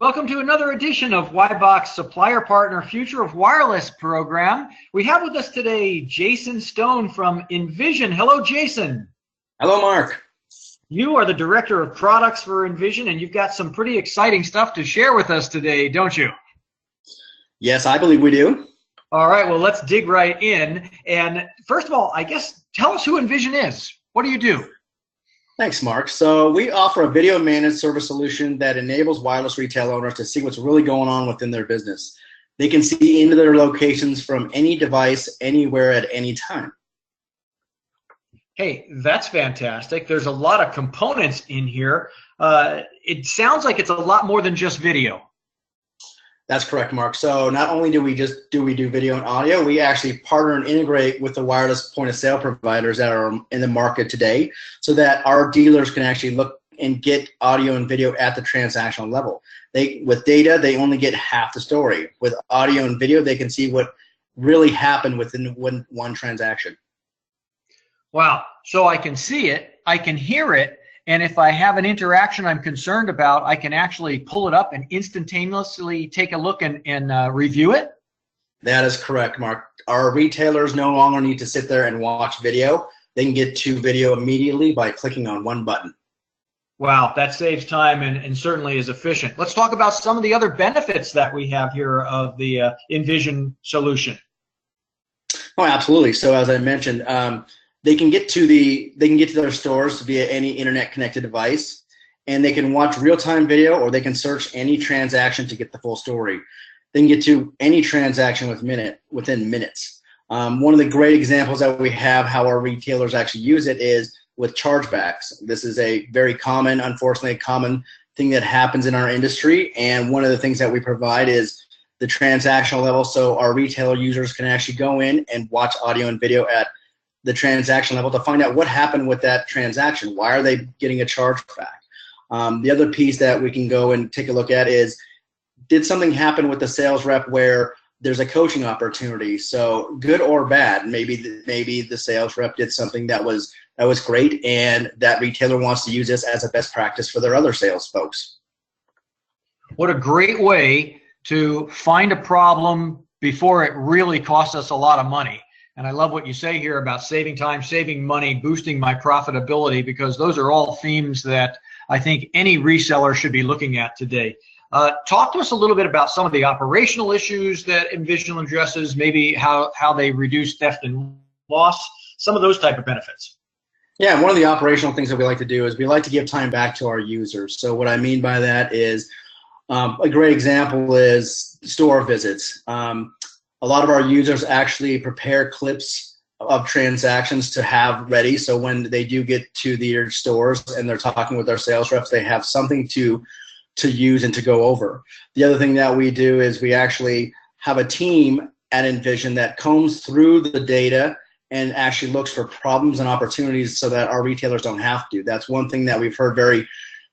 Welcome to another edition of WiBOC's Supplier Partner Future of Wireless program. We have with us today Jason Stone from Envysion. Hello, Jason. Hello, Mark. You are the Director of Products for Envysion, and you've got some pretty exciting stuff to share with us today, don't you? Yes, I believe we do. All right, well, let's dig right in. And first of all, I guess, tell us who Envysion is. What do you do? Thanks, Mark. So we offer a video managed service solution that enables wireless retail owners to see what's really going on within their business. They can see into their locations from any device, anywhere, at any time. Hey, that's fantastic. There's a lot of components in here. It sounds like it's a lot more than just video. That's correct, Mark. So not only do we do video and audio, we actually partner and integrate with the wireless point of sale providers that are in the market today so that our dealers can actually look and get audio and video at the transactional level. With data, they only get half the story. With audio and video, they can see what really happened within one transaction. Wow. So I can see it, I can hear it, and if I have an interaction I'm concerned about, I can actually pull it up and instantaneously take a look and review it? That is correct, Mark. Our retailers no longer need to sit there and watch video. They can get to video immediately by clicking on one button. Wow, that saves time and certainly is efficient. Let's talk about some of the other benefits that we have here of the Envysion solution. Oh, absolutely. So as I mentioned, they can get to their stores via any internet connected device, and they can watch real-time video, or they can search any transaction to get the full story. They can get to any transaction within minutes. One of the great examples that we have how our retailers actually use it is with chargebacks. This is a very common, unfortunately, common thing that happens in our industry, and one of the things that we provide is the transactional level, so our retailer users can actually go in and watch audio and video at the transaction level to find out what happened with that transaction. Why are they getting a charge back? The other piece that we can go and take a look at is, did something happen with the sales rep where there's a coaching opportunity? So good or bad, maybe the sales rep did something that was great, and that retailer wants to use this as a best practice for their other sales folks. What a great way to find a problem before it really costs us a lot of money. And I love what you say here about saving time, saving money, boosting my profitability, because those are all themes that I think any reseller should be looking at today. Talk to us a little bit about some of the operational issues that Envysion addresses, maybe how they reduce theft and loss, some of those type of benefits. Yeah, one of the operational things that we like to do is we like to give time back to our users. So what I mean by that is a great example is store visits. A lot of our users actually prepare clips of transactions to have ready, so when they do get to their stores and they're talking with their sales reps, they have something to use and to go over. The other thing that we do is we actually have a team at Envysion that combs through the data and actually looks for problems and opportunities so that our retailers don't have to. That's one thing that we've heard very,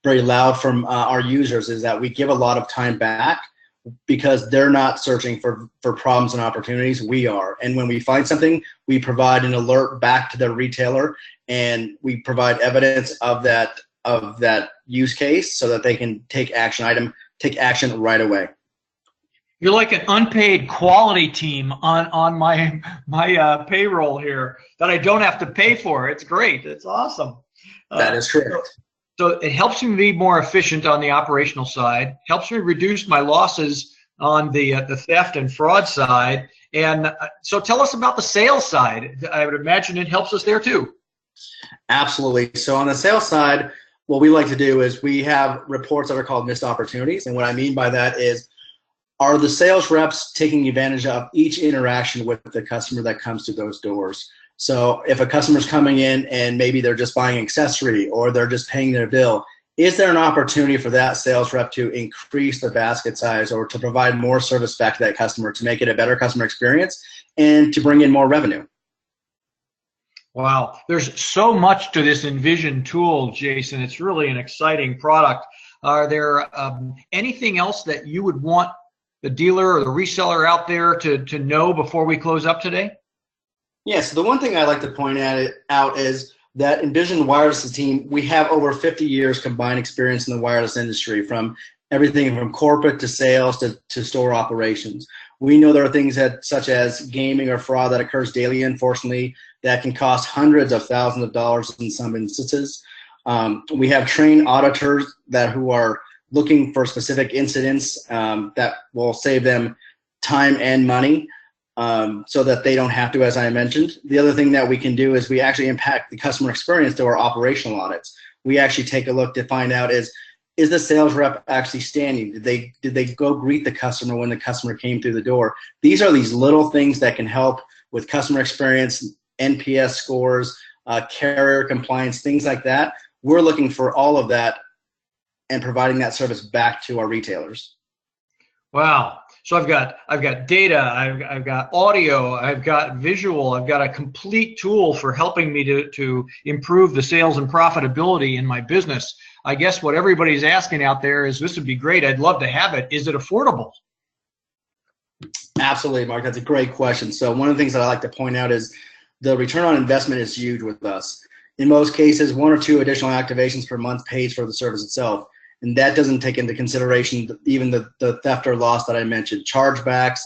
very loud from our users, is that we give a lot of time back because they're not searching for problems and opportunities, we are. And when we find something, we provide an alert back to the retailer, and we provide evidence of that use case so that they can take action right away. You're like an unpaid quality team on my payroll here that I don't have to pay for. It's great. It's awesome. That is correct. So it helps me be more efficient on the operational side, helps me reduce my losses on the theft and fraud side. And so tell us about the sales side. I would imagine it helps us there too. Absolutely. So on the sales side, what we like to do is we have reports that are called missed opportunities. And what I mean by that is, are the sales reps taking advantage of each interaction with the customer that comes to those doors? So if a customer's coming in and maybe they're just buying an accessory or they're just paying their bill, is there an opportunity for that sales rep to increase the basket size or to provide more service back to that customer to make it a better customer experience and to bring in more revenue? Wow, there's so much to this Envysion tool, Jason. It's really an exciting product. Are there anything else that you would want the dealer or the reseller out there to know before we close up today? Yes, the one thing I like to point out is that Envysion Wireless team, we have over 50 years combined experience in the wireless industry, from everything from corporate to sales to store operations. We know there are things that, such as gaming or fraud, that occurs daily, unfortunately, that can cost hundreds of thousands of dollars in some instances. We have trained auditors who are looking for specific incidents that will save them time and money, so that they don't have to, as I mentioned. The other thing that we can do is we actually impact the customer experience through our operational audits. We actually take a look to find out is the sales rep actually standing? Did they go greet the customer when the customer came through the door? These are these little things that can help with customer experience, NPS scores, carrier compliance, things like that. We're looking for all of that and providing that service back to our retailers. Wow. So I've got data, I've got audio, I've got visual, I've got a complete tool for helping me to improve the sales and profitability in my business. I guess what everybody's asking out there is, this would be great, I'd love to have it. Is it affordable? Absolutely, Mark. That's a great question. So one of the things that I like to point out is the return on investment is huge with us. In most cases, 1 or 2 additional activations per month pays for the service itself. And that doesn't take into consideration even the theft or loss that I mentioned, chargebacks,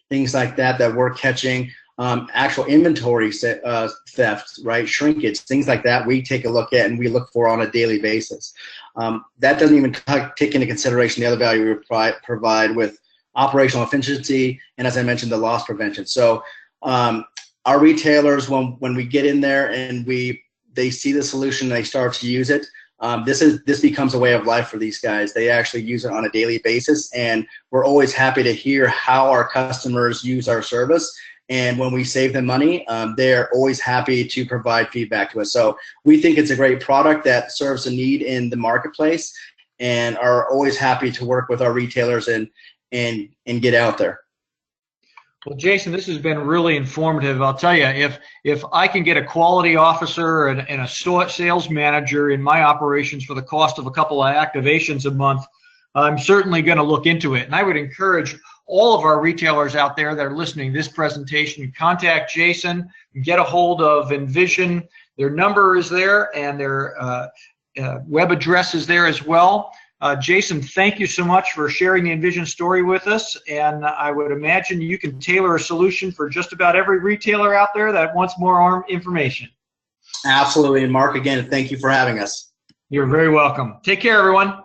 things like that we're catching, actual inventory thefts, right, shrinkage, things like that we take a look at and we look for on a daily basis. That doesn't even take into consideration the other value we provide with operational efficiency and, as I mentioned, the loss prevention. So our retailers, when we get in there and they see the solution, they start to use it. This becomes a way of life for these guys. They actually use it on a daily basis, and we're always happy to hear how our customers use our service. And when we save them money, they're always happy to provide feedback to us. So we think it's a great product that serves a need in the marketplace, and are always happy to work with our retailers and get out there. Well, Jason, this has been really informative. I'll tell you, if I can get a quality officer and a sales manager in my operations for the cost of a couple of activations a month, I'm certainly going to look into it. And I would encourage all of our retailers out there that are listening to this presentation, contact Jason, get a hold of Envysion. Their number is there, and their web address is there as well. Jason, thank you so much for sharing the Envysion story with us, and I would imagine you can tailor a solution for just about every retailer out there that wants more information. Absolutely, and Mark, again, thank you for having us. You're very welcome. Take care, everyone.